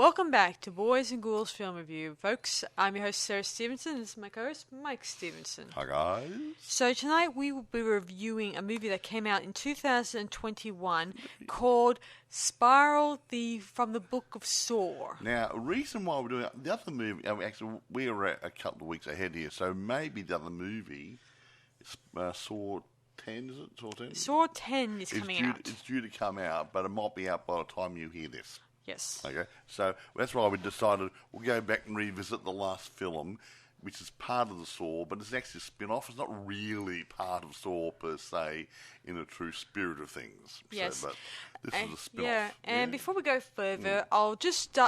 Welcome back to Boys and Ghouls Film Review, folks. I'm your host, Sarah Stephenson. This is my co-host, Mike Stephenson. Hi, guys. So tonight we will be reviewing a movie that came out in 2021 called Spiral from the Book of Saw. Now, the reason why we're doing it, the other movie, actually, we're a couple of weeks ahead here, so maybe the other movie, Saw 10, is it? Saw 10? Saw 10 is coming out. It's due to come out, but it might be out by the time you hear this. Yes. Okay, so that's why we decided we'll go back and revisit the last film, which is part of the Saw, but it's actually a spin-off. It's not really part of Saw per se, in the true spirit of things. Yes. So, but this is a spin-off. Yeah, and before we go further, I'll just give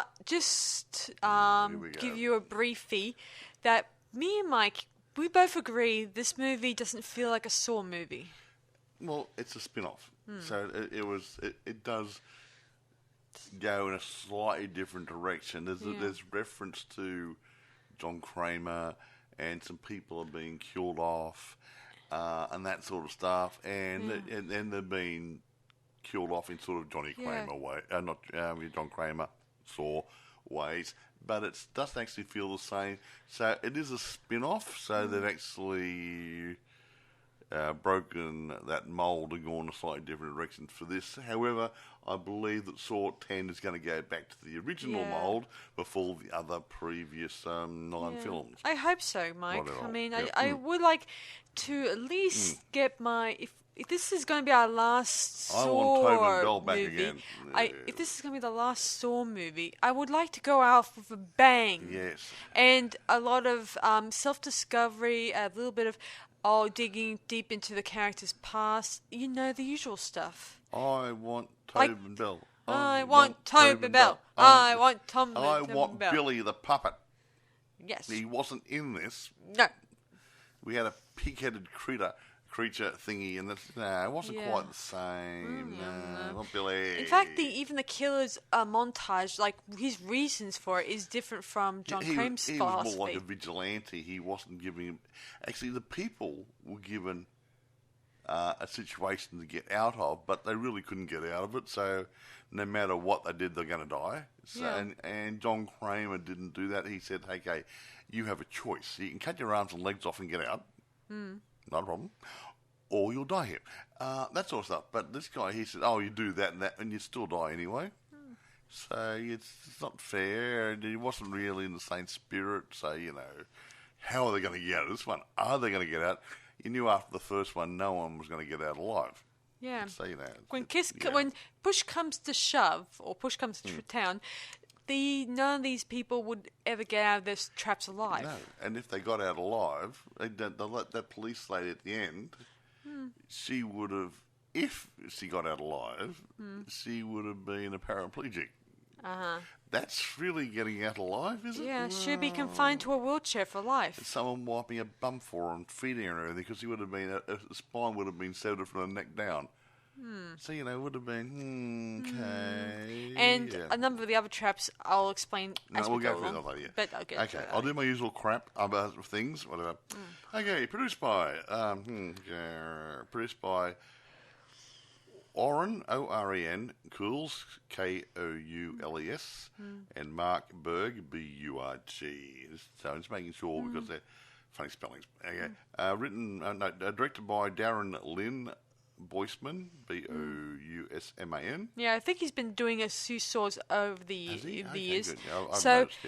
you a briefie that me and Mike, we both agree this movie doesn't feel like a Saw movie. Well, it's a spin-off, so it does go in a slightly different direction. There's reference to John Kramer, and some people are being killed off, and that sort of stuff, and then they're being killed off in sort of Johnny Kramer way, not John Kramer Saw ways, but it doesn't actually feel the same. So it is a spin-off. So they've actually broken that mould and gone a slightly different direction for this. However, I believe that Saw 10 is going to go back to the original mould before the other previous 9 films. I hope so, Mike. Whatever. I mean, I would like to at least get my... If this is going to be our last Saw I want Tobin Bell back movie, again. If this is going to be the last Saw movie, I would like to go out with a bang. Yes. And a lot of self-discovery, a little bit of digging deep into the character's past. You know, the usual stuff. I want Tobin Bell. I want Tobin Bell. I want Tobin Bell. I want Billy the puppet. Yes. He wasn't in this. No. We had a pig-headed creature thingy, and it wasn't quite the same. No, not Billy. In fact, even the killer's montage, like his reasons for it, is different from John Kramer's philosophy. He was more like a vigilante. He wasn't giving him... Actually, the people were given a situation to get out of, but they really couldn't get out of it, so no matter what they did, they're going to die. So, and John Kramer didn't do that. He said, hey, okay, you have a choice. You can cut your arms and legs off and get out. Not a problem. Or you'll die here. That sort of stuff. But this guy, he said, you do that and that, and you still die anyway. So it's not fair, and he wasn't really in the same spirit. So, how are they going to get out of this one? Are they going to get out? You knew after the first one, no one was going to get out alive. Yeah. So, when push comes to shove, or push comes to town, none of these people would ever get out of their traps alive. No, and if they got out alive, they'll let that police lady at the end, she would have, if she got out alive, she would have been a paraplegic. That's really getting out alive, is it? Yeah, she'd be confined to a wheelchair for life. Someone wiping a bum for her and feeding her and everything, because he would have been, a spine would have been severed from the neck down. So, it would have been, okay. And a number of the other traps I'll explain as we go along. Later, But okay, I'll do my usual crap about things, whatever. Okay, produced by Oren, O-R-E-N, Ghouls, K-O-U-L-E-S, and Mark Berg, B-U-R-G. So I'm just making sure because they're funny spellings. Okay. Directed by Darren Lynn Boisman, B-O-U-S-M-A-N. Yeah, I think he's been doing a few Saws over the years. I've noticed,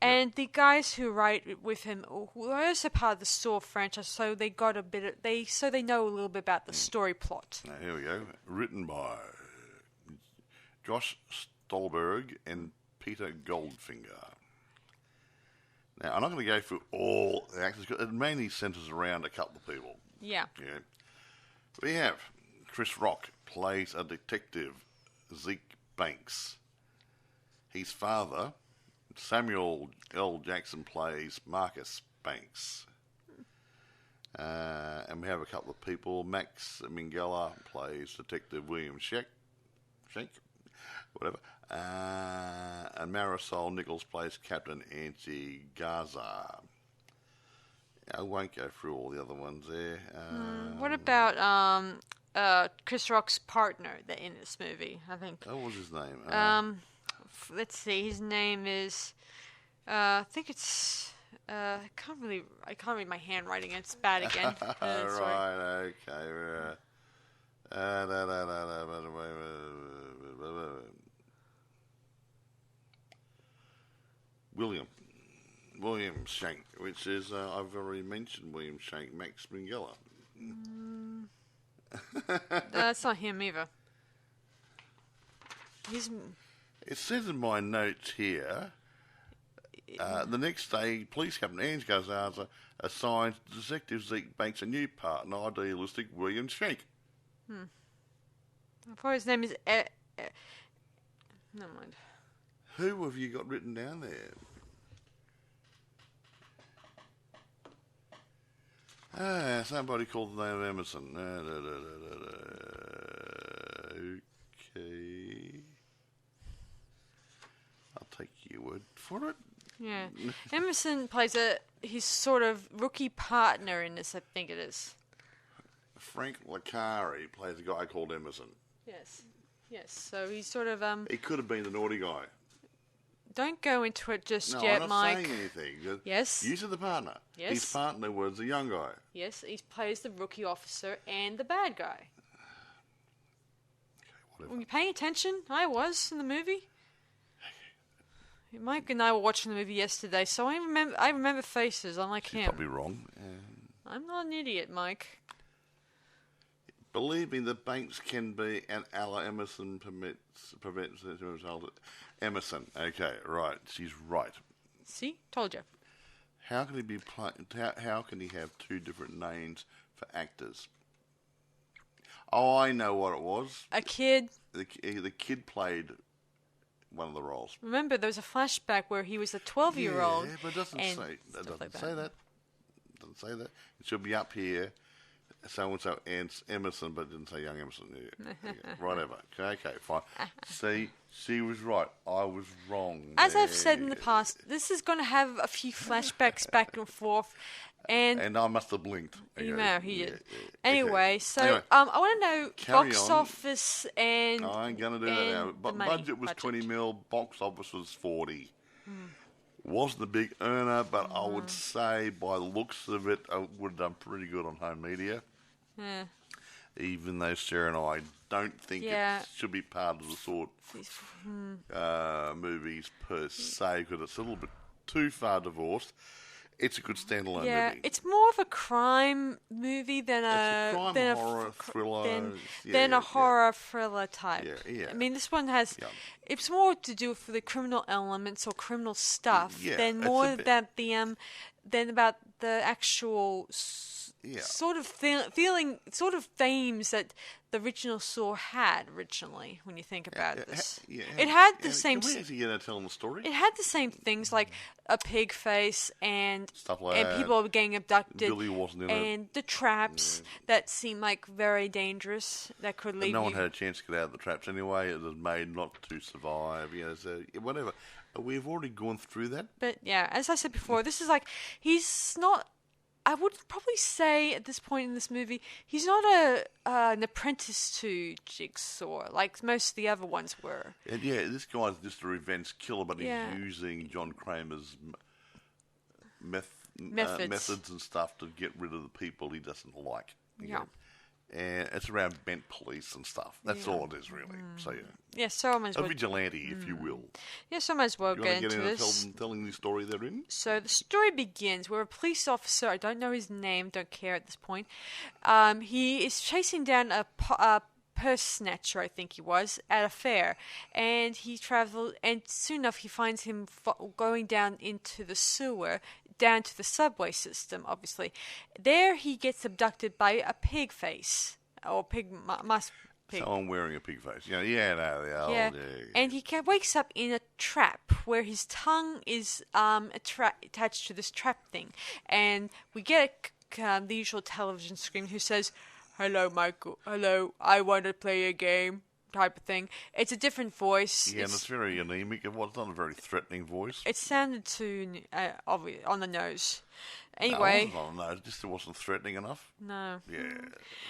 and the guys who write with him who are also part of the Saw franchise, so they got they know a little bit about the story plot. Now, here we go. Written by Josh Stolberg and Peter Goldfinger. Now, I'm not going to go through all the actors. It mainly centres around a couple of people. Yeah. We have Chris Rock plays a detective, Zeke Banks. His father, Samuel L. Jackson, plays Marcus Banks. And we have a couple of people. Max Minghella plays Detective William Shank, whatever. And Marisol Nichols plays Captain Angie Garza. I won't go through all the other ones there. What about Chris Rock's partner in this movie? I think. What was his name? let's see. His name is. I think it's. I can't read my handwriting. It's bad again. Right. Okay. William Shank, which is I've already mentioned William Shank, Max Minghella. That's not him either. It says in my notes here, the next day, police captain Ange Garzaza assigns Detective Zeke Banks a new partner, idealistic William Shank. I thought his name is. Never mind. Who have you got written down there? Somebody called the name of Emerson. Okay. I'll take your word for it. Yeah. Emerson plays his sort of rookie partner in this, I think it is. Frank Licari plays a guy called Emerson. Yes. So he's sort of He could have been the naughty guy. Don't go into it just No, yet, I'm not Mike. saying anything. Yes. You said the partner. Yes. His partner was the young guy. Yes, he plays the rookie officer and the bad guy. Okay, whatever. Were you paying attention? I was in the movie. Mike and I were watching the movie yesterday, so I remember faces, unlike She's him. probably wrong. I'm not an idiot, Mike. Believing that Banks can be an Ella Emerson prevents it to result. Emerson. Okay, right. She's right. See? Told you. How can he be? How can he have two different names for actors? Oh, I know what it was. A kid. The kid played one of the roles. Remember, there was a flashback where he was a 12-year-old. Yeah, but it doesn't say that. Doesn't say that. It should be up here. So-and-so Emerson, but it didn't say young Emerson. Yeah. Whatever. Okay, fine. See, she was right. I was wrong. As I've said in the past, this is going to have a few flashbacks back and forth. And I must have blinked. Okay. You know, he did. Yeah. Anyway, Okay. so I want to know box on. office and... I ain't going to do that now. But budget was 20 mil, box office was 40. Wasn't a big earner, but I would say by the looks of it, I would have done pretty good on home media. Yeah. Even though Sarah and I don't think it should be part of the sort movies per se, because it's a little bit too far divorced. It's a good standalone movie. Yeah, it's more of a crime movie than horror thriller. Than a horror thriller type. Yeah. I mean, this one has... It's more to do with the criminal elements or criminal stuff than about the actual sort of sort of themes that the original Saw had originally. When you think about this, it had the same. Can we actually get to tell them the story? It had the same things like a pig face and stuff like and that. People were getting abducted. Billy wasn't in it. And the traps that seemed like very dangerous that could leave. No one had a chance to get out of the traps anyway. It was made not to survive. So whatever. We've already gone through that. But yeah, as I said before, this is like he's not. I would probably say at this point in this movie, he's not an apprentice to Jigsaw like most of the other ones were. And this guy's just a revenge killer, but he's using John Kramer's methods and stuff to get rid of the people he doesn't like. Yeah. And it's around bent police and stuff. That's all it is, really. So yeah, so I might as well. A vigilante, if you will. Yeah, so I might as well get into this. Telling the story they're in? So the story begins where a police officer, I don't know his name, don't care at this point, he is chasing down a purse snatcher, I think he was, at a fair. And he travels, and soon enough he finds him going down into the sewer, down to the subway system, obviously. There he gets abducted by a pig face, or pig. Someone wearing a pig face. And he wakes up in a trap where his tongue is attached to this trap thing. And we get the usual television screen who says, "Hello, Michael. Hello, I want to play a game." Type of thing. It's a different voice. Yeah, and it's very anemic. It's not a very threatening voice. It sounded too obvious on the nose. Anyway, it wasn't on the nose. Just it wasn't threatening enough. No. Yeah,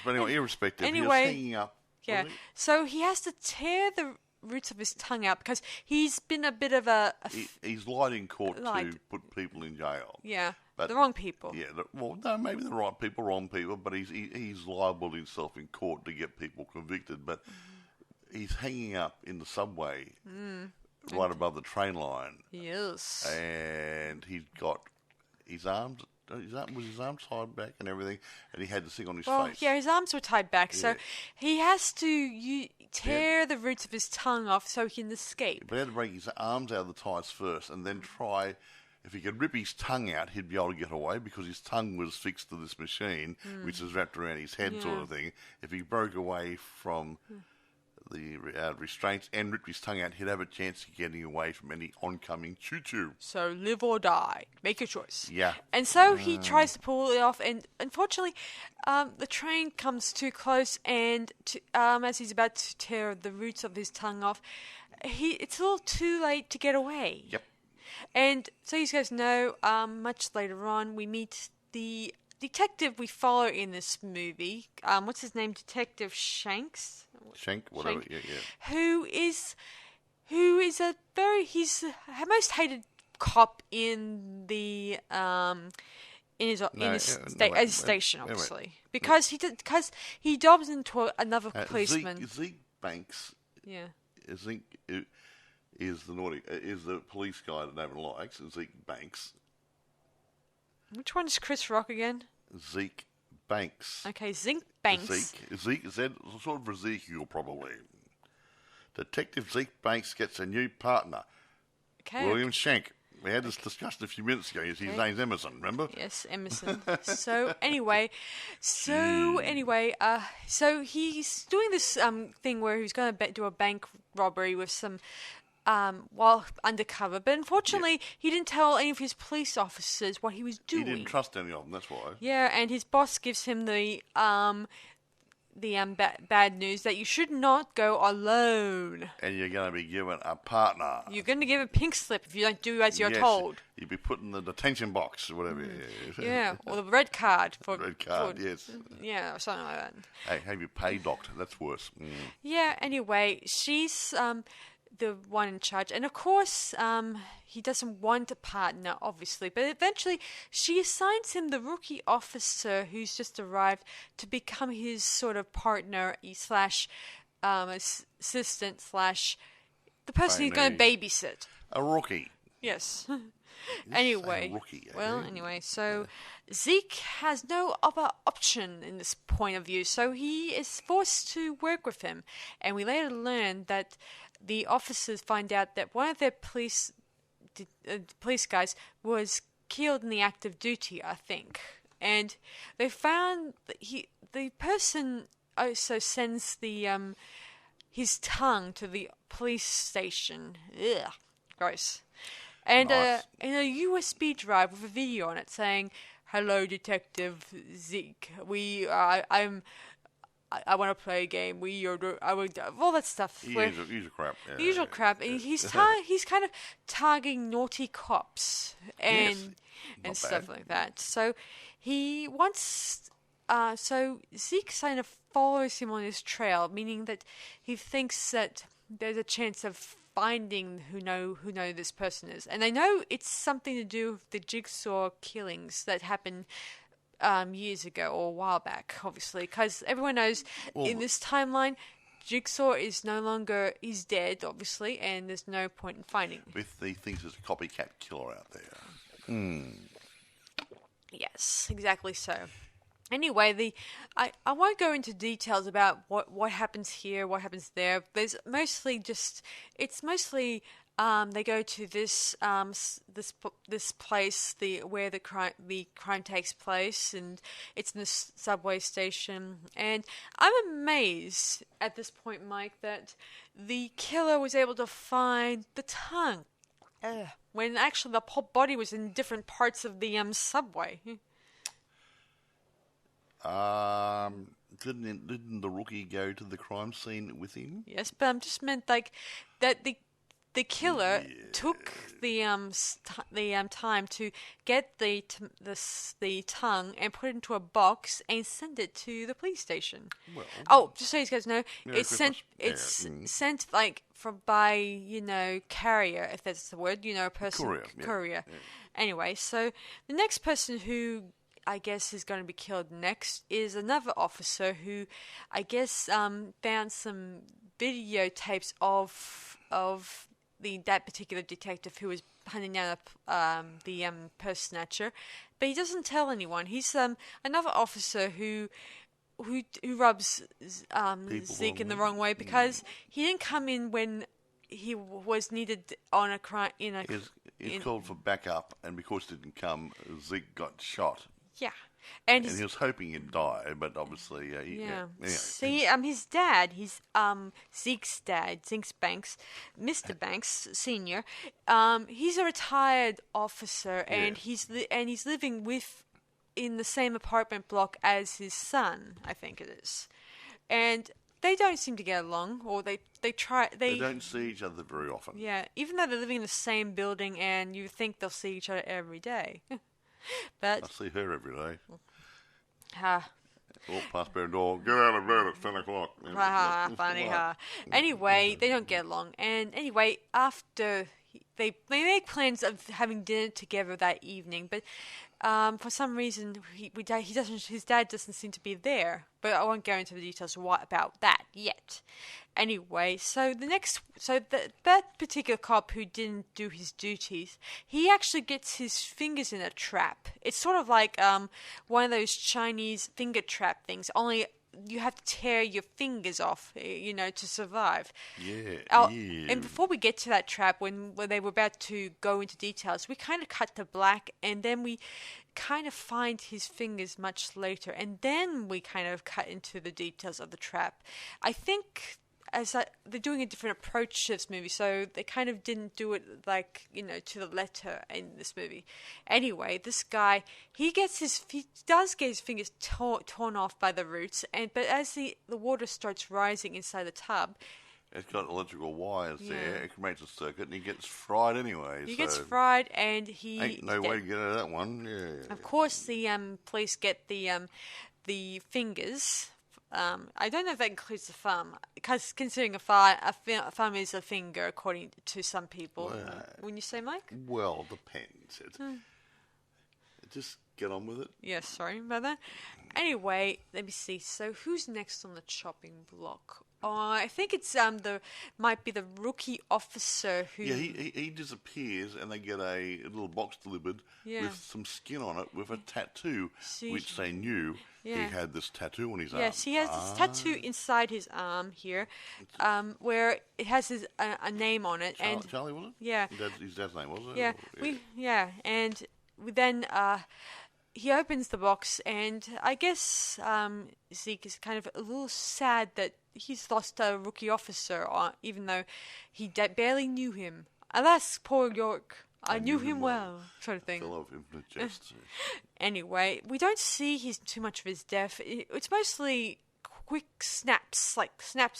but anyway, irrespective, anyway, he was hanging up. Yeah. So he has to tear the roots of his tongue out because he's been a bit of he's lied in court to put people in jail. Yeah, but, the wrong people. Yeah, no, maybe the right people, wrong people, but he's liable himself in court to get people convicted. But he's hanging up in the subway right above the train line. Yes. And he's got his arms tied back and everything, and he had the thing on his face. Yeah, his arms were tied back, so he has to tear the roots of his tongue off so he can escape. But he had to break his arms out of the ties first, and then try. If he could rip his tongue out, he'd be able to get away because his tongue was fixed to this machine, which is wrapped around his head, sort of thing. If he broke away from the restraints and ripped his tongue out, he'd have a chance of getting away from any oncoming choo-choo. So live or die. Make your choice. Yeah. And so he tries to pull it off, and unfortunately, the train comes too close, and as he's about to tear the roots of his tongue off, it's a little too late to get away. Yep. And so he goes, no, much later on, we meet the detective we follow in this movie. What's his name? Detective Shanks? Whatever. Shank, yeah. Who is he's the most hated cop in the his station, obviously, because he dobs into another policeman. Zeke Banks. Yeah. Zeke is the police guy that no one likes. Zeke Banks. Which one is Chris Rock again? Zeke Banks. Okay, Zeke Banks. Zeke is that sort of Ezekiel, probably. Detective Zeke Banks gets a new partner. Okay. William Shank. We had this discussed a few minutes ago. His name's Emerson, remember? Yes, Emerson. So he's doing this thing where he's going to do a bank robbery with some while undercover, but unfortunately he didn't tell any of his police officers what he was doing. He didn't trust any of them, that's why. Yeah, and his boss gives him the bad news that you should not go alone. And you're going to be given a partner. You're going to give a pink slip if you don't do as you're told. You'll be put in the detention box or whatever. Yeah, or the red card. Yes. Yeah, or something like that. Hey, have you paid doctor? That's worse. Yeah, anyway, she's the one in charge. And of course, he doesn't want a partner, obviously. But eventually, she assigns him the rookie officer who's just arrived to become his sort of partner slash assistant slash the person he's going to babysit. A rookie. Yes. Anyway, rookie, so Zeke has no other option in this point of view, so he is forced to work with him. And we later learn that the officers find out that one of their police guys was killed in the act of duty, I think. And they found that the person also sends his tongue to the police station. Ugh, gross. And nice. in a USB drive with a video on it saying, "Hello, Detective Zeke. I want to play a game. All that stuff." Usual crap. Yeah, usual crap. And he's kind of targeting naughty cops and stuff like that. So he wants. So Zeke kind of follows him on his trail, meaning that he thinks that there's a chance of finding who know this person is, and they know it's something to do with the Jigsaw killings that happened years ago or a while back, obviously, because everyone knows in this timeline, Jigsaw is he's dead, obviously, and there's no point in finding him. With he thinks there's a copycat killer out there. Yes, exactly so. Anyway, I won't go into details about what happens here, what happens there. There's mostly they go to this place where the crime takes place, and it's in this subway station. And I'm amazed at this point, Mike, that the killer was able to find the tongue when actually the whole body was in different parts of the subway. Didn't the rookie go to the crime scene with him? Yes, but I just meant like that the killer took the time to get the tongue and put it into a box and send it to the police station. Well, just so you guys know, Merry it's sent. Christmas. It's sent like by carrier, if that's the word. A person Courier. Yeah. Anyway, so the next person who I guess is going to be killed next is another officer who I guess found some videotapes of that particular detective who was hunting down the purse snatcher, but he doesn't tell anyone. He's another officer who rubs Zeke in the wrong way because he didn't come in when he was needed on a crime He's called for backup, and because he didn't come, Zeke got shot. Yeah. And he was hoping he'd die, but obviously, yeah. Anyway. See, his dad, he's Zeke's dad, Zeke's Banks, Mr. Banks Senior. He's a retired officer, and he's living in the same apartment block as his son, I think it is, and they don't seem to get along, or they don't see each other very often. Yeah, even though they're living in the same building, and you think they'll see each other every day. But I see her every day. Walk past her door. Get out of bed. It's 10 o'clock. Funny, Anyway, they don't get along. And anyway, after they make plans of having dinner together that evening, but for some reason his dad doesn't seem to be there. But I won't go into the details about that yet. Anyway, so that particular cop who didn't do his duties, he actually gets his fingers in a trap. It's sort of like one of those Chinese finger trap things, only you have to tear your fingers off, to survive. Yeah. And before we get to that trap, when they were about to go into details, we kind of cut to black, and then we kind of find his fingers much later, and then we kind of cut into the details of the trap. I think they're doing a different approach to this movie, so they kind of didn't do it to the letter in this movie. Anyway, this guy, he does get his fingers torn off by the roots, but as the water starts rising inside the tub, it's got electrical wires there. It creates a circuit, and he gets fried anyway. He gets fried, and ain't no way to get out of that one. Yeah. Of course, the police get the fingers. I don't know if that includes the thumb, because considering a thumb is a finger, according to some people. Wouldn't you say, Mike? Well, depends. Just get on with it. Yeah, sorry about that. Anyway, let me see. So, who's next on the chopping block? I think it's might be the rookie officer who. Yeah, he disappears, and they get a little box delivered with some skin on it with a tattoo, which they knew he had this tattoo on his arm. Yes, he has this tattoo inside his arm here, where it has a name on it. Charlie, was it? Yeah. His dad's name, was it? And then he opens the box, and I guess Zeke is kind of a little sad that he's lost a rookie officer, even though he barely knew him. Alas, poor York. I knew him well, sort of thing. Fell off in the chest. Anyway, we don't see too much of his death. It's mostly quick snaps, like snap,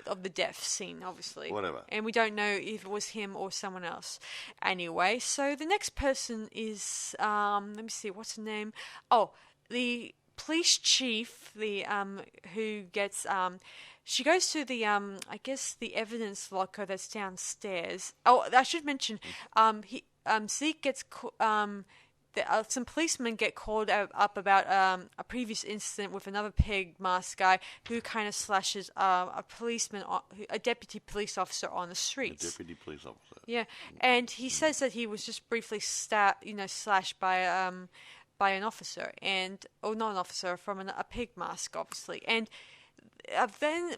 of the death scene, obviously. Whatever. And we don't know if it was him or someone else. Anyway, so the next person is, let me see, what's her name? Oh, the police chief, who gets, she goes to the, I guess the evidence locker that's downstairs. Oh, I should mention, Zeke gets, some policemen get called up about a previous incident with another pig mask guy who kind of slashes a deputy police officer on the streets. A deputy police officer. Yeah, and he says that he was just briefly slashed by an officer, not an officer, from a pig mask, obviously, and. Then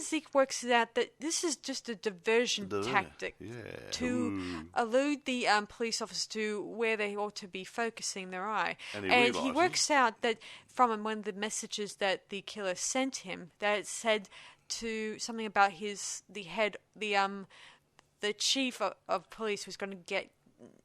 Zeke works it out that this is just a diversion tactic to elude the police officers to where they ought to be focusing their eye. And he works out that from one of the messages that the killer sent him, that it said to something about the chief of police was going to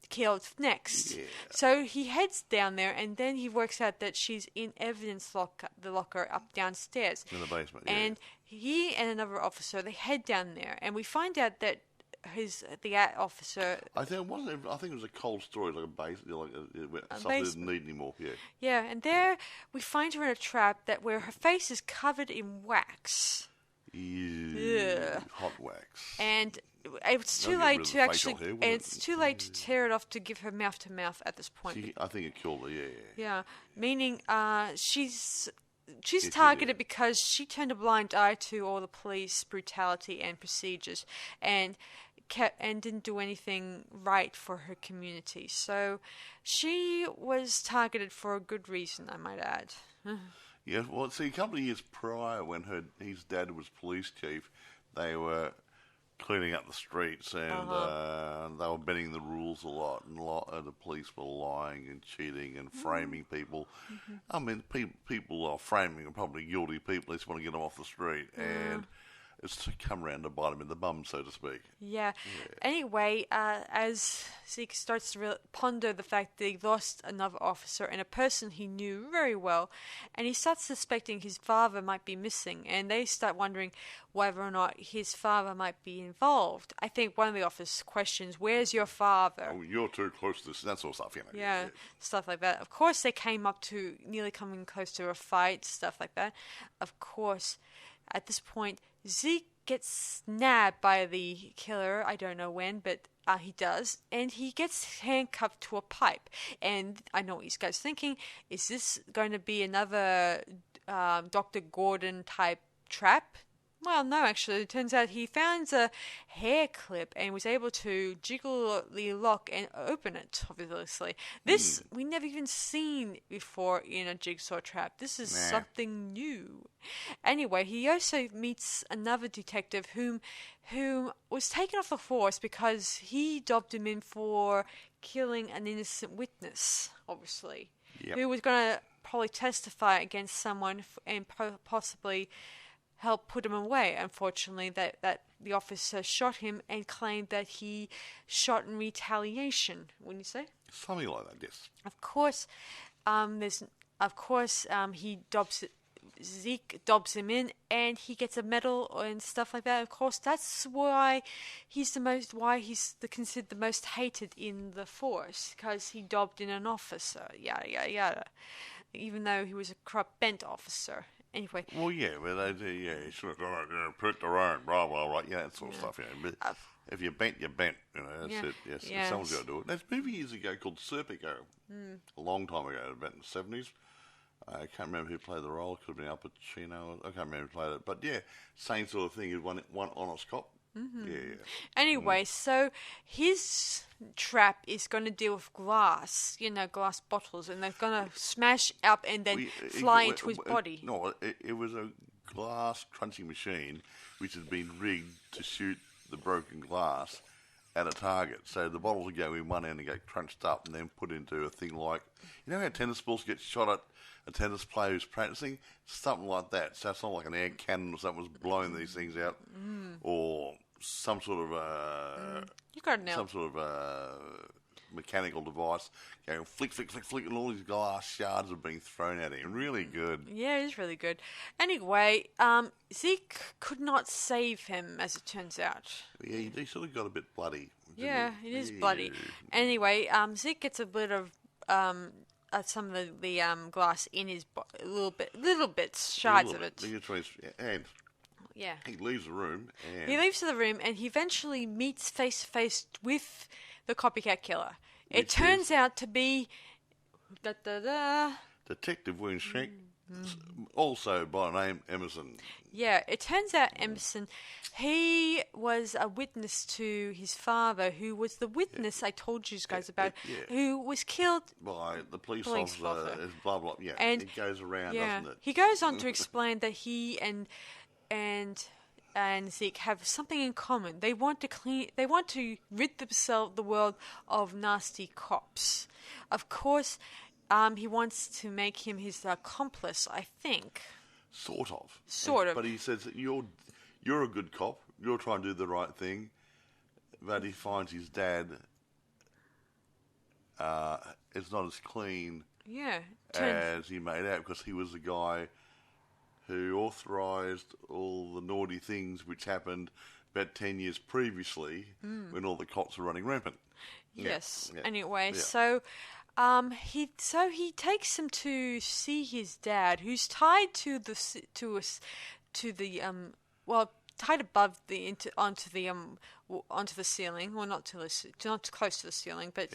killed next. Yeah. So he heads down there, and then he works out that she's in the locker up downstairs. In the basement, yeah. And he and another officer, they head down there, and we find out that the officer... I think it was a cold storage, like a base, something that didn't need anymore, yeah. Yeah, and there we find her in a trap where her face is covered in wax. Ew. Hot wax. And it's too late to actually... And it's too late to tear it off to give her mouth-to-mouth at this point. I think it killed her, yeah. Yeah, meaning she's targeted because she turned a blind eye to all the police brutality and procedures, and didn't do anything right for her community. So she was targeted for a good reason, I might add. Yeah, well, see, a couple of years prior, when his dad was police chief, they were cleaning up the streets, and they were bending the rules a lot, and a lot of the police were lying and cheating and framing people. Mm-hmm. I mean, people are framing are probably guilty people. They just want to get them off the street, and it's to come around to bite them in the bum, so to speak. Yeah. Anyway, as Zeke starts to ponder the fact that he lost another officer and a person he knew very well, and he starts suspecting his father might be missing, and they start wondering whether or not his father might be involved. I think one of the officers questions, "Where's your father?" Oh, you're too close to this, that sort of stuff, you know. Yeah, stuff like that. Of course, they came up to nearly coming close to a fight, stuff like that. Of course, at this point, Zeke gets nabbed by the killer. I don't know when, but he does. And he gets handcuffed to a pipe. And I know what you guys are thinking. Is this going to be another Dr. Gordon type trap? Well, no, actually. It turns out he found a hair clip and was able to jiggle the lock and open it, obviously. This we never even seen before in a jigsaw trap. This is something new. Anyway, he also meets another detective who was taken off the force because he dobbed him in for killing an innocent witness, obviously, who was going to probably testify against someone and possibly help put him away. Unfortunately, that the officer shot him and claimed that he shot in retaliation. Wouldn't you say? Something like that, yes. Of course, Zeke dobs him in, and he gets a medal and stuff like that. Of course, that's why he's considered the most hated in the force, because he dobbed in an officer. Yada yada yada. Even though he was a corrupt bent officer. Anyway. Well, yeah, but you should have gone out there and put their own, blah, blah, blah, that sort of stuff, But if you're bent, you're bent, that's it, yes. Someone's got to do it. There's a movie years ago called Serpico, a long time ago, about in the 70s. I can't remember who played the role, could have been Al Pacino, I can't remember who played it, but yeah, same sort of thing, is one honest cop. Mm-hmm. Yeah. Anyway, so his trap is going to deal with glass, glass bottles, and they're going to smash up and then fly into his body. No, it was a glass crunching machine which had been rigged to shoot the broken glass at a target. So the bottles would go in one end and get crunched up and then put into a thing like, how tennis balls get shot at a tennis player who's practicing? Something like that. So it's not like an air cannon or something was blowing these things out, or some sort of you got it now. Some sort of mechanical device going flick, flick, flick, flick, and all these glass shards are being thrown at him. Really good. Yeah, it is really good. Anyway, Zeke could not save him, as it turns out. Yeah, he sort of got a bit bloody. Yeah, it is bloody. Anyway, Zeke gets a bit of some of the glass in his little bits, shards of it. And yeah, he leaves the room. He leaves the room, and he eventually meets face to face with the copycat killer. It turns out to be Detective Winshek, also by name Emerson. Yeah, it turns out Emerson, he was a witness to his father, who was the witness I told you guys about, who was killed by the police officer. Blah blah. Yeah, and it goes around, doesn't it? He goes on to explain that he and Zeke have something in common. They want to rid the world of nasty cops. Of course, he wants to make him his accomplice, I think. Sort of. But he says that you're a good cop. You're trying to do the right thing. But he finds his dad it's not as clean Yeah. as he made out, because he was the guy who authorised all the naughty things which happened about 10 years previously when all the cops were running rampant. Yes. Yeah. Anyway, Yeah. so he takes him to see his dad, who's tied to the tied above onto the ceiling. Well, not too close to the ceiling, but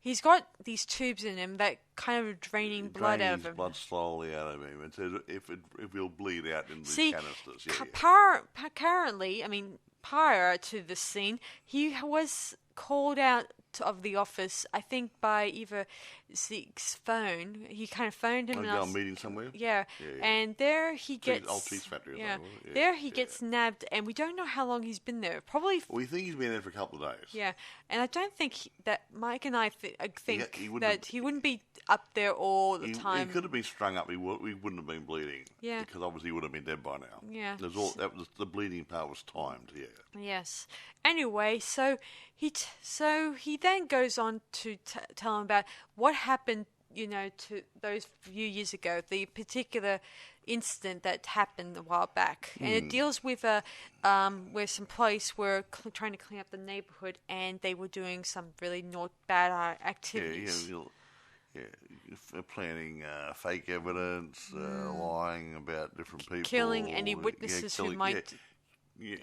he's got these tubes in him that kind of draining blood out of him. Blood slowly out of him. It says if he'll bleed out in the canisters. Currently, I mean, prior to this scene, he was called out of the office, I think, by either Zeke's phone. He kind of phoned him. A meeting somewhere? Yeah. And there he gets... Old cheese factory. There he gets nabbed, and we don't know how long he's been there. Probably... We think he's been there for a couple of days. Yeah. And I don't think that Mike and I think that he wouldn't be up there all the time. He could have been strung up. He wouldn't have been bleeding. Yeah. Because obviously he would have been dead by now. Yeah. The bleeding part was timed, yeah. Yes. Anyway, so he then goes on to tell him about what happened, to those few years ago, the particular incident that happened a while back, and it deals with where some police were trying to clean up the neighborhood, and they were doing some really not bad activities. Planning fake evidence, lying about different people, killing any witnesses who might.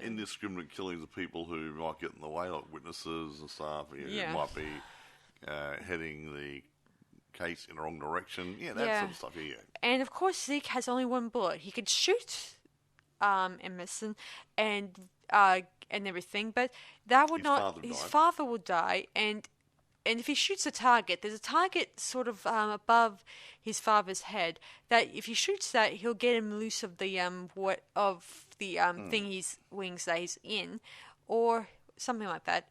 Indiscriminate killings of people who might get in the way, like witnesses and stuff. Who might be heading the case in the wrong direction. Sort of stuff. Yeah. And of course, Zeke has only one bullet. He could shoot Emerson and everything, but that would his father will die, and if he shoots a target, there's a target sort of above his father's head that if he shoots that, he'll get him loose of the thing wings that he's in, or something like that.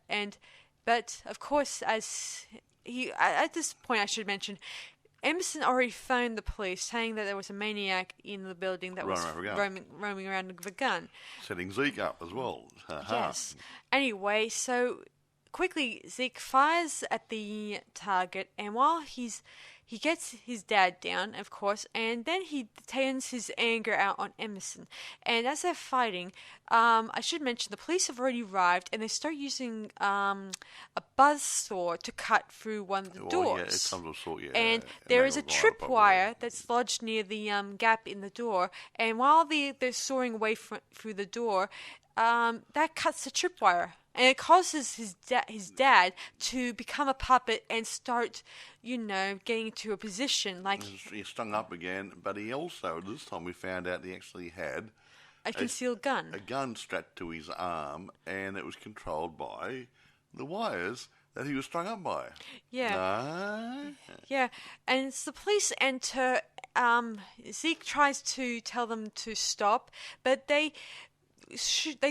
But of course, as at this point, I should mention, Emerson already phoned the police saying that there was a maniac in the building that was roaming around with a gun, setting Zeke up as well. Yes. Anyway, so quickly Zeke fires at the target, and while he gets his dad down, of course, and then he turns his anger out on Emerson. And as they're fighting, I should mention the police have already arrived, and they start using a buzzsaw to cut through one of the doors. Yeah, it's some sort, yeah. And there is a tripwire that's lodged near the gap in the door, and while they're sawing away through the door, that cuts the tripwire. And it causes his dad to become a puppet and start, getting into a position like... He's strung up again, but he also, this time we found out he actually had... a concealed gun. A gun strapped to his arm, and it was controlled by the wires that he was strung up by. Yeah. Yeah, and as the police enter, Zeke tries to tell them to stop, but they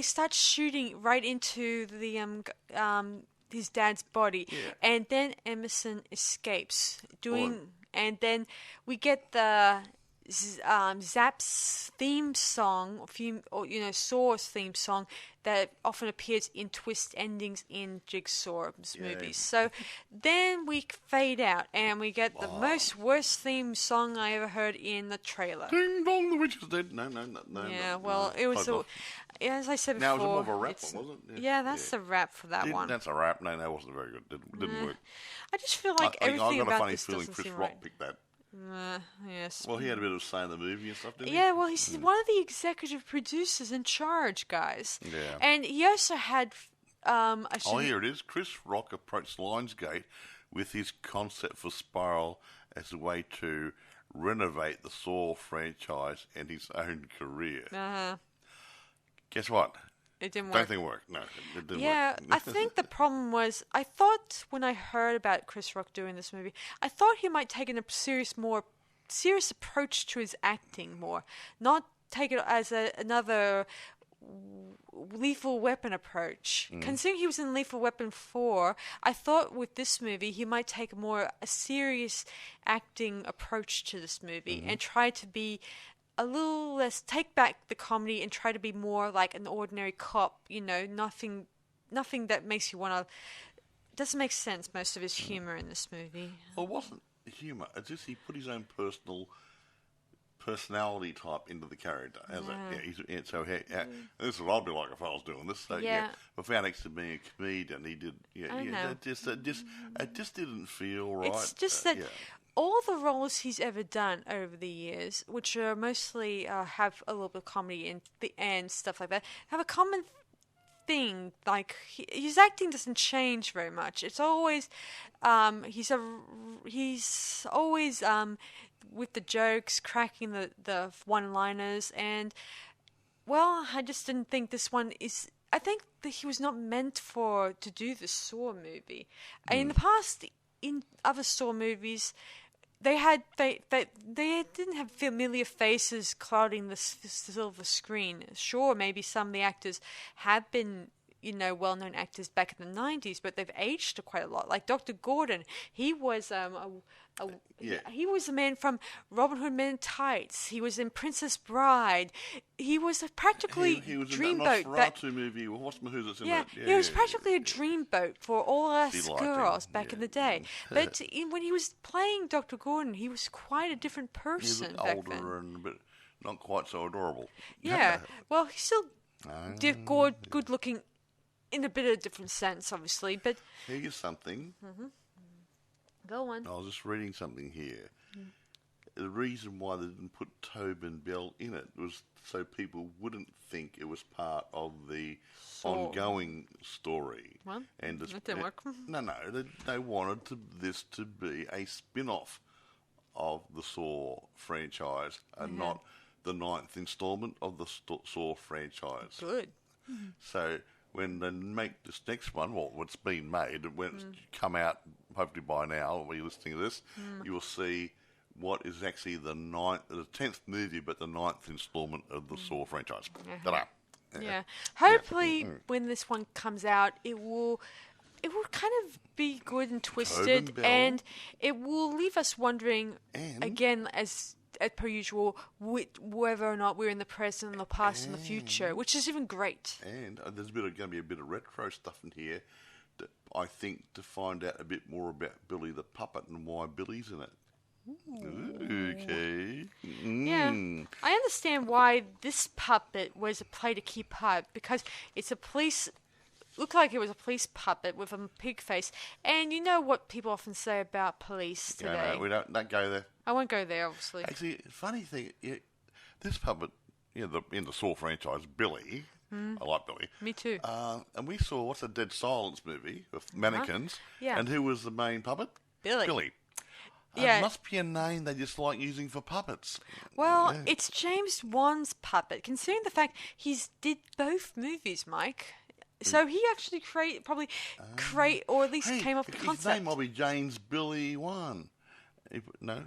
start shooting right into the his dad's body, and then Emerson escapes. And then we get the Zap's theme song, Saw's theme song that often appears in twist endings in Jigsaw's movies. So then we fade out, and we get the worst theme song I ever heard in the trailer. Ding dong, the witch is dead. No. Yeah, well, it was as I said before. Now, it was more of a rap one, wasn't it? Yeah, that's the rap for that one. That's a rap. No, that wasn't very good. Didn't work. I just feel like everything about this doesn't Chris seem Rock right. picked that. Yes. Well, he had a bit of say in the movie and stuff, didn't he? Yeah, well, he's one of the executive producers in charge, guys. Yeah. And he also had... here it is. Chris Rock approached Lionsgate with his concept for Spiral as a way to renovate the Saw franchise and his own career. Uh-huh. Guess what? It didn't work. Don't think it worked. No, it didn't work. Yeah, I think the problem was, I thought when I heard about Chris Rock doing this movie, I thought he might take more serious approach to his acting more, not take it as another Lethal Weapon approach. Considering he was in Lethal Weapon 4, I thought with this movie he might take a serious acting approach to this movie and try to be a little less, take back the comedy and try to be more like an ordinary cop, nothing that makes you want to doesn't make sense, most of his humour in this movie. Well, it wasn't humour. It's just he put his own personality type into the character. This is what I'd be like if I was doing this. So, I found actually being a comedian, he did. It just didn't feel right. It's just that all the roles he's ever done over the years, which are mostly have a little bit of comedy and stuff like that, have a common thing. Like his acting doesn't change very much. It's always he's always with the jokes, cracking the one-liners, and well, I just didn't think this one is. I think that he was not meant to do the Saw movie. In the past, in other Saw movies, they didn't have familiar faces clouding the silver screen. Sure, maybe some of the actors have been, well-known actors back in the 90s, but they've aged quite a lot. Like Dr. Gordon, he was he was the man from Robin Hood Men in Tights. He was in Princess Bride. He was practically he was dreamboat. In that Nosferatu movie. What's who's that's in that? He was practically a dreamboat for all us girls back in the day. But when he was playing Dr. Gordon, he was quite a different person. He was older but not quite so adorable. Yeah, well, he's still good looking. In a bit of a different sense, obviously, but... Here's something. Mm-hmm. Go on. I was just reading something here. The reason why they didn't put Tobin Bell in it was so people wouldn't think it was part of the ongoing story. Well, and that didn't work. No, they wanted this to be a spin-off of the Saw franchise and not the 9th installment of the Saw franchise. Good. So... when they make this next one, it's been made, when it's come out, hopefully by now, when you're listening to this, you will see what is actually the 10th movie, but the 9th installment of the Saw franchise. Ta-da! Yeah. Hopefully, when this one comes out, it will kind of be good and twisted, and it will leave us wondering, again, as per usual, whether or not we're in the present, the past, and the future, which is even great. And there's going to be a bit of retro stuff in here, I think, to find out a bit more about Billy the Puppet and why Billy's in it. Ooh, okay. Yeah, I understand why this puppet was a play to keep puppet, because it's a police... Looked like it was a police puppet with a pig face, and you know what people often say about police today. No, we don't go there. I won't go there, obviously. Actually, funny thing, this puppet, in the Saw franchise, Billy. I like Billy. Me too. And we saw what's a Dead Silence movie with mannequins. Yeah. And who was the main puppet? Billy. It must be a name they just like using for puppets. Well, it's James Wan's puppet, considering the fact he's did both movies, Mike. So he actually or at least came up with the concept. His name might be James Billy Wan. No.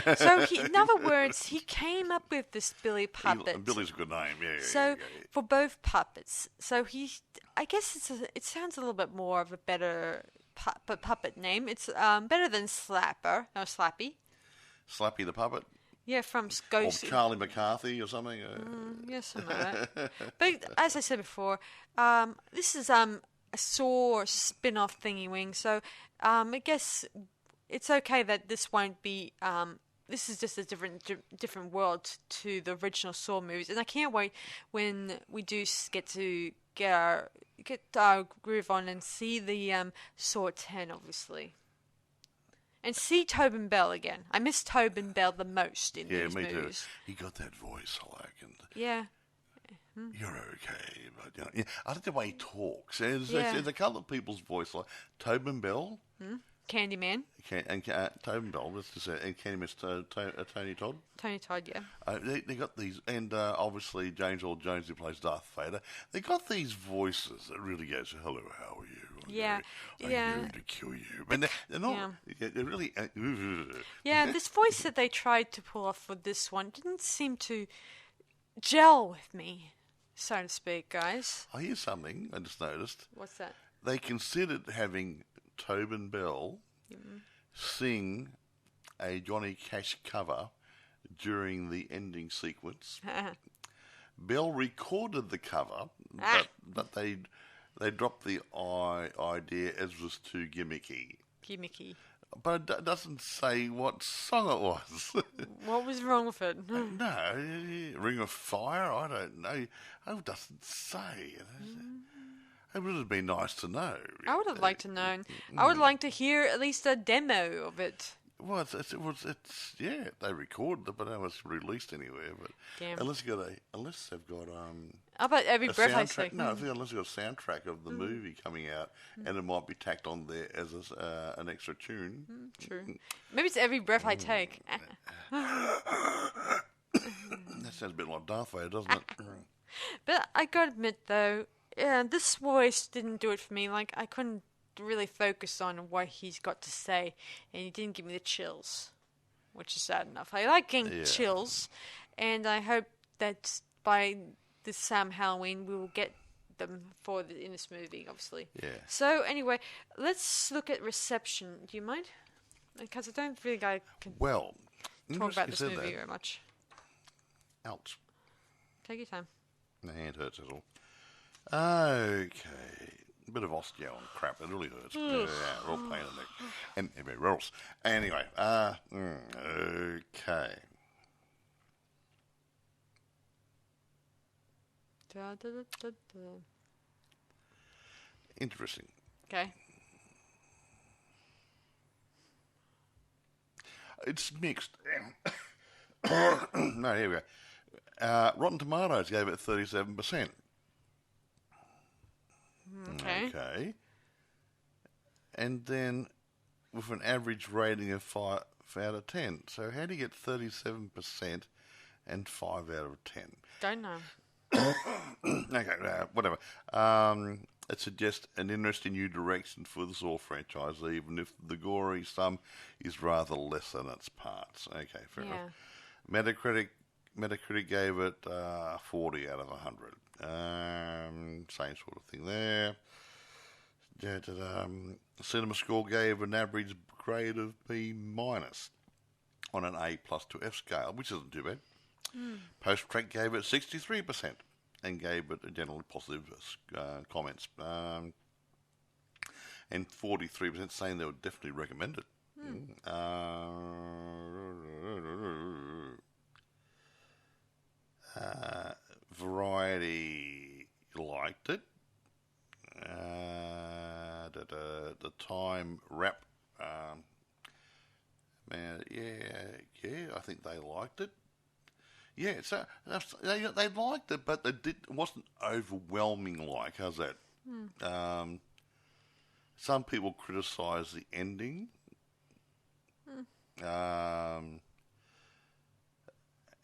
So in other words, he came up with this Billy puppet. Billy's a good name, yeah. So for both puppets, I guess it sounds a little bit more of a better puppet name. It's better than Slapper. No, Slappy. Slappy the puppet. Yeah, from Ghost. Or Charlie McCarthy or something. Yeah, something like that. But as I said before, this is a Saw spin-off thingy-wing, so I guess it's okay that this won't be... this is just a different world to the original Saw movies, and I can't wait when we do get our groove on and see the Saw 10, obviously. And see Tobin Bell again. I miss Tobin Bell the most in these movies. Yeah, me too. He got that voice I like. And you're okay, but I like the way he talks. There's a couple of people's voice like Tobin Bell. Candyman. And Tobin Bell, and Candyman's Tony Todd. Tony Todd, yeah. They got these, and obviously James Earl Jones, who plays Darth Vader. They got these voices that really goes, "Hello, how are you? I'm here to kill you." But they're not. Yeah. They're really. Yeah, this voice that they tried to pull off for this one didn't seem to gel with me, so to speak, guys. Here's something I just noticed. What's that? They considered having Tobin Bell sing a Johnny Cash cover during the ending sequence. Bell recorded the cover, but they they dropped the idea as was too gimmicky. Gimmicky. But it doesn't say what song it was. What was wrong with it? No, Ring of Fire? I don't know. It doesn't say. It would have been nice to know. I would have liked to know. I would like to hear at least a demo of it. Well, it's they recorded it, but it was released anywhere. But Damn. unless they've got How about Every a Breath I soundtrack. Take? No, I think unless you've got a soundtrack of the movie coming out, and it might be tacked on there as an extra tune. True. Maybe it's Every Breath I Take. That sounds a bit like Darth Vader, doesn't it? But I gotta admit though, this voice didn't do it for me. Like, I couldn't really focus on what he's got to say, and he didn't give me the chills, which is sad enough. I like getting chills, and I hope that by this Halloween we will get them in this movie, obviously. Yeah. So anyway, let's look at reception. Do you mind? Because I don't think I can talk about this movie very much. Ouch. Take your time. My hand hurts at all. Okay. A bit of osteo and crap. It really hurts. Yeah, we're all playing it. And everywhere else. Anyway. Okay. Da, da, da, da, da. Interesting. Okay. It's mixed. No, here we go. Rotten Tomatoes gave it 37%. Okay. And then with an average rating of 5 out of 10. So how do you get 37% and 5 out of 10? Don't know. Okay, whatever. It suggests an interesting new direction for the Saw franchise, even if the gory sum is rather less than its parts. Okay, fair enough. Metacritic gave it 40 out of 100. Same sort of thing there. Cinema Score gave an average grade of B- on an A+ to F scale, which isn't too bad. Post-Track gave it 63% and gave it a generally positive comments. And 43% saying they would definitely recommend it. Variety liked it. The Time Wrap, I think they liked it. Yeah, so they liked it, but it wasn't overwhelming. Like, how's that? Some people criticised the ending.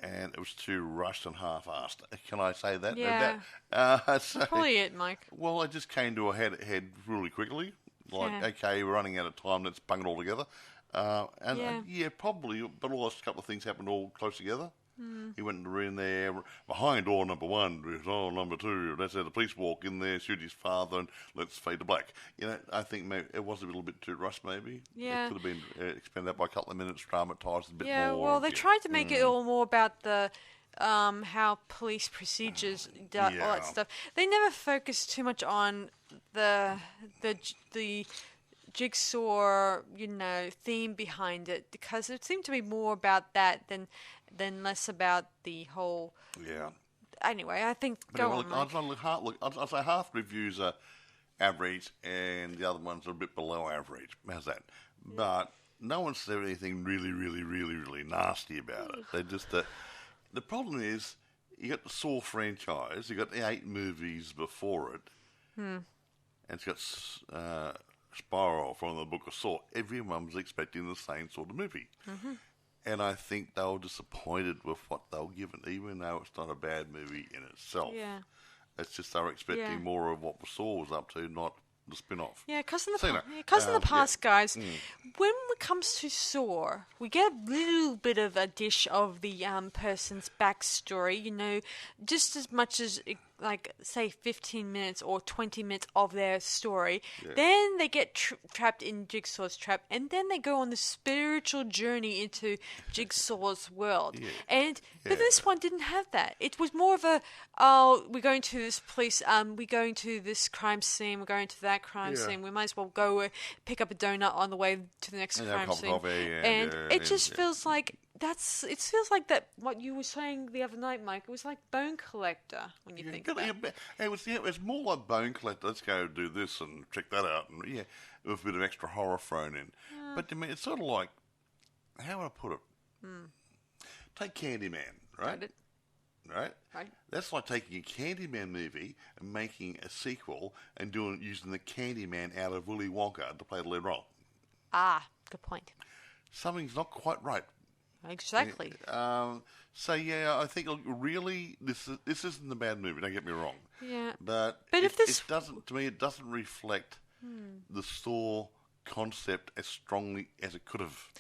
And it was too rushed and half-assed. Can I say that? Yeah. So, Probably it, Mike. well, it just came to a head really quickly. Like, okay, we're running out of time, let's bung it all together. Probably, but all those couple of things happened all close together. He went in there, behind door number 1, with door number 2. Let's have the police walk in there, shoot his father, and let's fade to black. You know, I think maybe it was a little bit too rushed, maybe. Yeah. It could have been expanded out by a couple of minutes, dramatised a bit more. Yeah, well, they tried to make it all more about the how police procedures, all that stuff. They never focused too much on the jigsaw, theme behind it, because it seemed to be more about that than less about the whole. Yeah. Anyway, I think I'd say half reviews are average, and the other ones are a bit below average. How's that? Yeah. But no one said anything really, really, really, really nasty about it. They just the problem is you got the Saw franchise, you got the 8 movies before it, and it's got Spiral from the Book of Saw. Everyone was expecting the same sort of movie. And I think they were disappointed with what they were given, even though it's not a bad movie in itself. Yeah. It's just they were expecting more of what Saw was up to, not the spin-off. Yeah, because in the past, guys, when it comes to Saw, we get a little bit of a dish of the person's backstory, just as much as like say 15 minutes or 20 minutes of their story. Then they get trapped in Jigsaw's trap, and then they go on the spiritual journey into Jigsaw's world. But this one didn't have that. It was more of a, we're going to this police, we're going to this crime scene, we're going to that crime scene. We might as well go pick up a donut on the way to the next crime scene. It just feels like it feels like that. What you were saying the other night, Mike. It was like Bone Collector when you think about it. It was more like Bone Collector. Let's go do this and check that out, and with a bit of extra horror thrown in. But I mean, it's sort of like, how would I put it? Take Candyman, right? Right. That's like taking a Candyman movie and making a sequel and using the Candyman out of Willy Wonka to play the lead role. Ah, good point. Something's not quite right. Exactly. So I think really this isn't a bad movie. Don't get me wrong. Yeah. But if this it doesn't, to me, it doesn't reflect the Saw concept as strongly as it could have.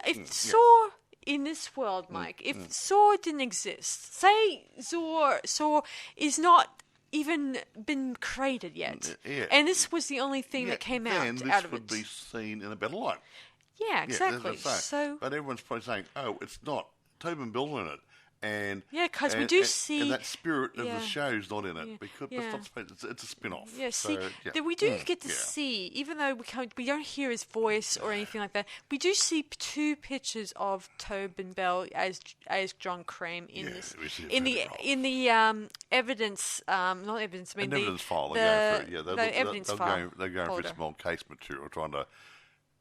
If Saw in this world, Mike, if Saw didn't exist, say Saw is not even been created yet, and this was the only thing that came out of it, this would be seen in a better light. Yeah, exactly. But everyone's probably saying, "Oh, it's not Tobin Bell in it," and because we do see, and that spirit of the show's not in it because it's a spin-off. Yeah, we do get to see, even though we don't hear his voice or anything like that. We do see two pictures of Tobin Bell as John Crane in this in the evidence, not evidence. I mean, the evidence file. They're going for some old case material, trying to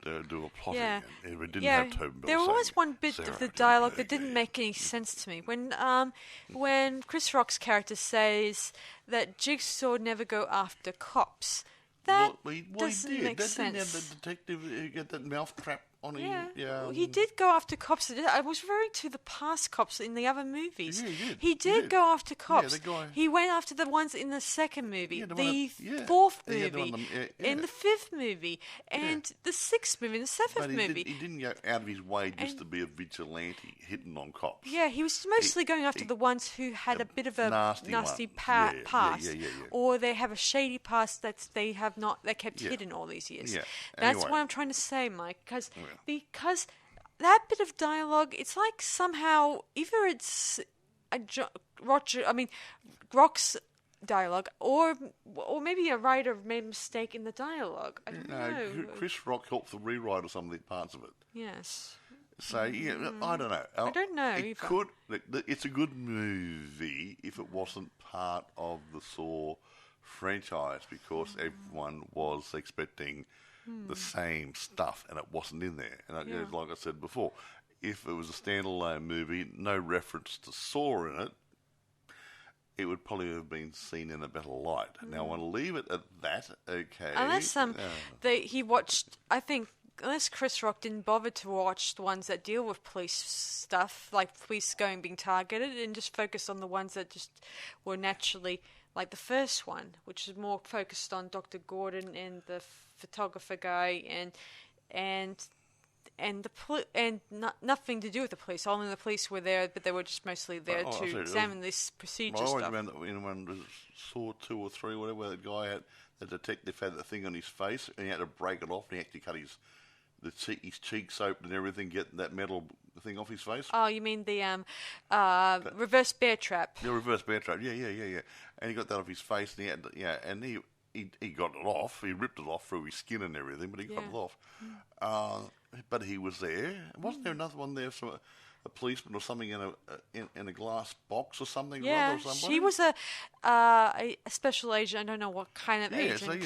do a plotting. And we didn't have Tobin Bell. There was one bit of the dialogue that didn't make any sense to me. When Chris Rock's character says that Jigsaw never go after cops, that doesn't make sense. Didn't have the detective get that mouth trap on him? He did go after cops. I was referring to the past cops in the other movies. He did go after cops. He went after the ones in the second movie, the fourth movie, in the fifth movie, and the sixth movie, and the seventh movie. He didn't go out of his way just to be a vigilante hitting on cops. Yeah, he was mostly going after the ones who had a bit of a nasty past, or they have a shady past that they kept hidden all these years. That's what I'm trying to say, Mike, because that bit of dialogue, it's like somehow either it's Rock's dialogue, or maybe a writer made a mistake in the dialogue. I don't know. Chris Rock helped the rewrite of some of the parts of it. Yes. So I don't know. I don't know. It's a good movie if it wasn't part of the Saw franchise, because everyone was expecting the same stuff, and it wasn't in there. And like I said before, if it was a standalone movie, no reference to Saw in it, it would probably have been seen in a better light. Now, I want to leave it at that, okay? Unless he watched, I think, unless Chris Rock didn't bother to watch the ones that deal with police stuff, like police being targeted, and just focus on the ones that just were naturally, like the first one, which is more focused on Dr. Gordon and the photographer guy, and nothing to do with the police. Only the police were there, but they were just mostly there to examine this procedure stuff. I always remember when Saw 2 or 3, whatever, that guy the detective had the thing on his face, and he had to break it off, and he actually cut his cheeks open and everything, get that metal thing off his face. Oh, you mean the reverse bear trap? The reverse bear trap. Yeah. And he got that off his face, and he got it off. He ripped it off through his skin and everything, but he got it off. But he was there. Wasn't there another one there for a policeman or something in a glass box or something? Yeah, she was a special agent. I don't know what kind of agent.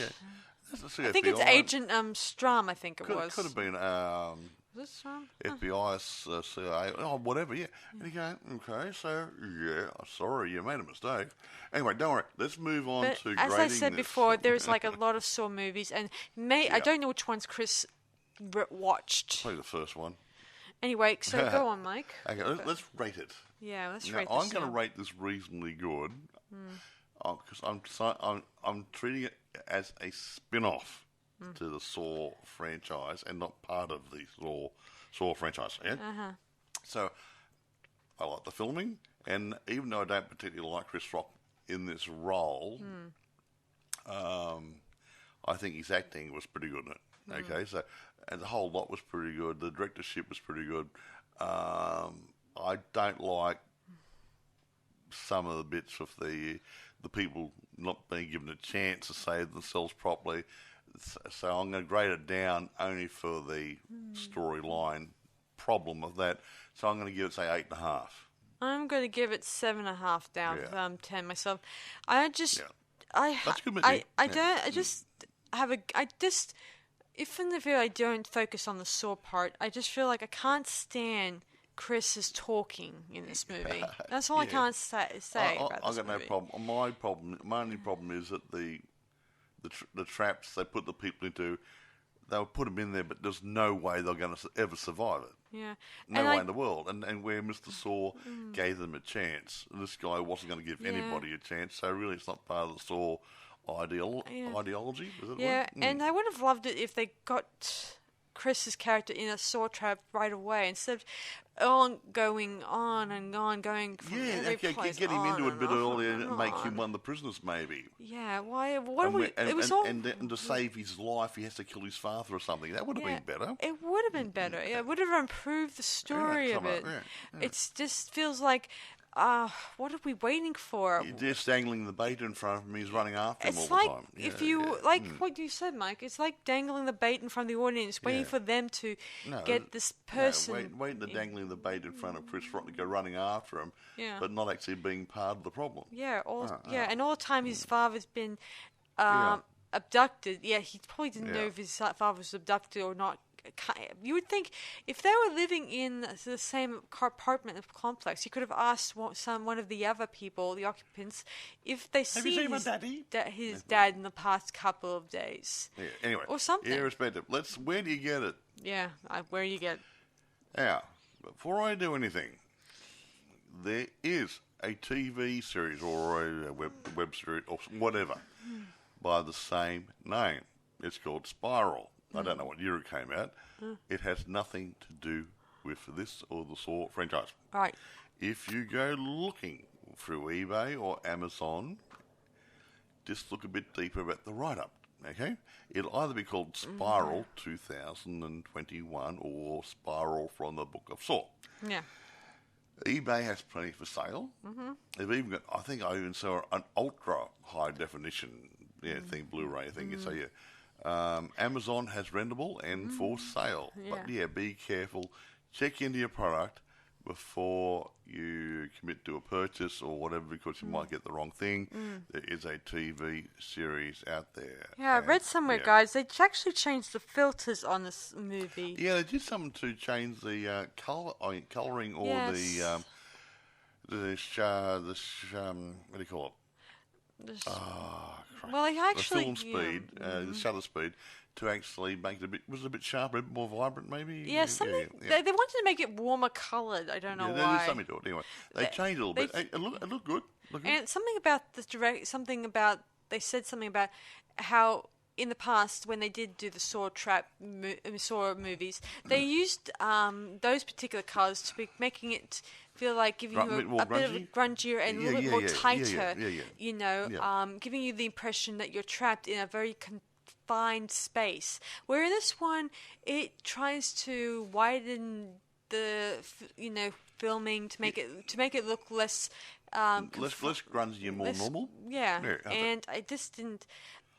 I think it's Agent Strum. I think it was. Could have been. Was it Strum? FBI, CIA, whatever. Yeah. And you go, okay, so sorry, you made a mistake. Anyway, don't worry. Let's move on to grading. As I said before, there's like a lot of Saw movies, and I don't know which ones Chris watched. Probably the first one. Anyway, so go on, Mike. Okay, let's rate it. Yeah, let's rate this. I'm going to rate this reasonably good because I'm treating it as a spin-off to the Saw franchise and not part of the Saw franchise. Yeah. So I like the filming, and even though I don't particularly like Chris Rock in this role, I think his acting was pretty good in it. Okay, so and the whole lot was pretty good. The directorship was pretty good. I don't like some of the bits of the people not being given a chance to save themselves properly. So I'm going to grade it down only for the storyline problem of that. So I'm going to give it, say, 8.5. I'm going to give it 7.5 down from 10 myself. I just, That's good. Even if I don't focus on the Saw part, I just feel like I can't stand Chris's talking in this movie. That's all I can't say about this movie. No problem. My only problem is that the traps they put the people into, they would put them in there, but there's no way they're going to ever survive it. Yeah. No way in the world. And where Mr. Saw gave them a chance, this guy wasn't going to give anybody a chance, so really it's not part of the Saw ideology. Is that yeah, and I would have loved it if they got Chris's character in a Saw trap right away instead of going on and on, going from every place. Get him into it a bit earlier and make him one of the prisoners, maybe. Yeah, why? And to save his life, he has to kill his father or something. That would have been better. It would have been better. It would have improved the story a bit. It just feels like, what are we waiting for? You're just dangling the bait in front of him. He's running after him all the time. If what you said, Mike, it's like dangling the bait in front of the audience, waiting for them to get this person. Waiting to dangling the bait in front of Chris Rock to go running after him, but not actually being part of the problem. Yeah, and all the time his father's been abducted. Yeah, he probably didn't know if his father was abducted or not. You would think if they were living in the same apartment complex, you could have asked one of the other people, the occupants, if they see his dad in the past couple of days. Yeah. Anyway, or something. Irrespective. Where do you get it? Yeah, where do you get it? Now, before I do anything, there is a TV series or a web series or whatever by the same name. It's called Spiral. I don't know what year it came out. It has nothing to do with this or the Saw franchise. Right. If you go looking through eBay or Amazon, just look a bit deeper at the write-up, okay? It'll either be called Spiral 2021 or Spiral from the Book of Saw. Yeah. eBay has plenty for sale. They've even got, I think I even saw an ultra high definition thing, Blu-ray thing. So Amazon has rentable and for sale. But be careful. Check into your product before you commit to a purchase or whatever, because you might get the wrong thing. There is a TV series out there. Yeah, I read somewhere, guys, they actually changed the filters on this movie. Yeah, they did something to change the colouring or what do you call it? Well, he actually... The film speed, the shutter speed, to actually make it a bit sharper, a bit more vibrant, maybe. Yeah, something. They wanted to make it warmer coloured. I don't know why. There's something to it. Anyway, they changed it a little bit. It looked good. And something about they said something about how in the past when they did do the Saw movies, they used those particular colours to be making it feel like giving you a bit of grungier and a little bit more tighter, giving you the impression that you're trapped in a very confined space. Where in this one, it tries to widen the, filming to make it look less... less grungy and more normal? Yeah, and I just didn't...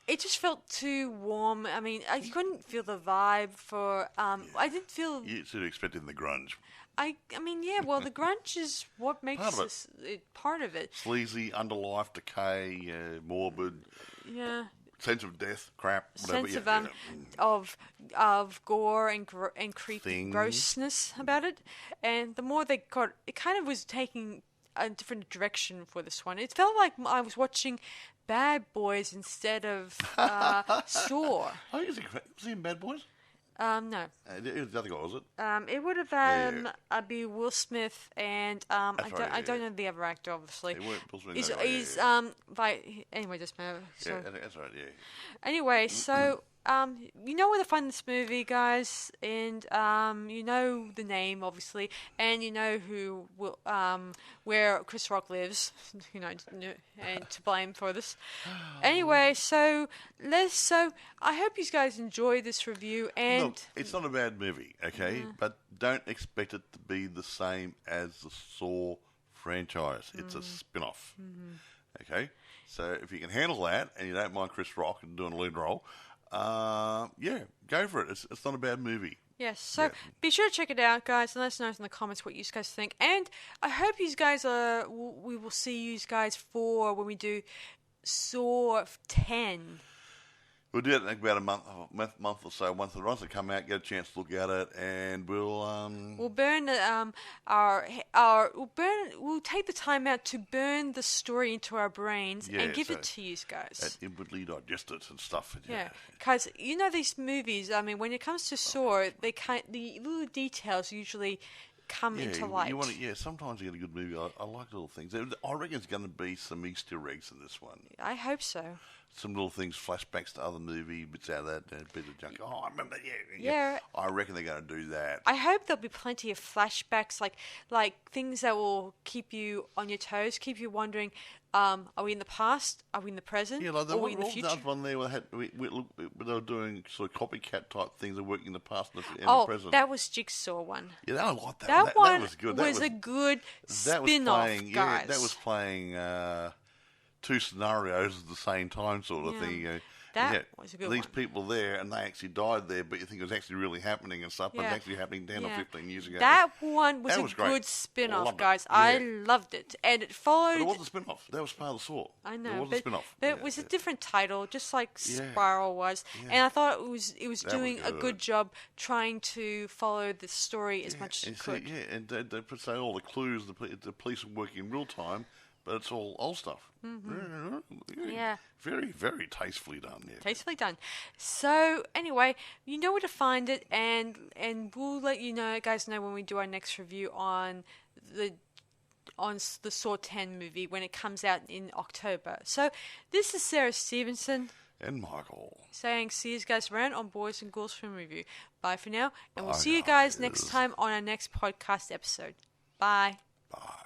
It just felt too warm. I mean, I couldn't feel the vibe for... I didn't feel... You sort of expected the grunge. Well, the grunge is what makes this part of it. Sleazy, underlife, decay, morbid. Yeah. Sense of death, crap, whatever. Sense of gore and creepy grossness about it. And the more they got... It kind of was taking a different direction for this one. It felt like I was watching Bad Boys instead of Saw. Oh, is he in Bad Boys? No. It was the other guy, was it? It would have be Will Smith and I don't know the other actor, obviously. Will Smith, he's anyway, just matter. Yeah, that's right. Yeah. Anyway, so you know where to find this movie, guys, and you know the name, obviously, and you know where Chris Rock lives, and to blame for this. Anyway, so I hope you guys enjoy this review, and Look, it's not a bad movie, okay, but don't expect it to be the same as the Saw franchise. It's a spin-off, okay. So if you can handle that, and you don't mind Chris Rock and doing a lead role, go for it. It's not a bad movie. Yes, so be sure to check it out, guys, and let us know in the comments what you guys think. And I hope you guys we will see you guys for when we do Saw 10. We'll do it in about a month or so. Once the runs come out, get a chance to look at it, and we'll burn we'll take the time out to burn the story into our brains and give it to you guys. And inwardly digest it and stuff. Yeah, because these movies. I mean, when it comes to Saw, the little details usually come into light. Sometimes you get a good movie. I like little things. I reckon there's going to be some Easter eggs in this one. I hope so. Some little things, flashbacks to other movie bits out of that, and a bit of junk. Oh, I remember, yeah. I reckon they're going to do that. I hope there'll be plenty of flashbacks, like things that will keep you on your toes, keep you wondering, are we in the past? Are we in the present? Yeah, like are we in the future? There was one there where they were doing sort of copycat type things that working in the past and the present. That was Jigsaw one. Yeah, I like that. That one was good. Was a good spin-off, guys. Yeah, that was playing two scenarios at the same time, sort of thing. That was a good one. These people there, and they actually died there, but you think it was actually really happening and stuff, but it's actually happening 10 or 15 years ago. That one was a good spin-off, guys. I loved it. And it followed... But it wasn't a spin-off. That was part of the Saw. I know. It wasn't a spin-off. But it was a different title, just like Spiral was. Yeah. And I thought it was doing a good job trying to follow the story as much as it could. And they put all the clues, the police are working in real time, but it's all old stuff. Mm-hmm. Yeah. Very, very tastefully done. Yeah. Tastefully done. So, anyway, you know where to find it, and we'll let you guys know when we do our next review on the Saw 10 movie when it comes out in October. So, this is Sarah Stephenson. And Michael. Saying, see you guys around on Boys and Ghouls Film Review. Bye for now, and we'll see you guys next time on our next podcast episode. Bye. Bye.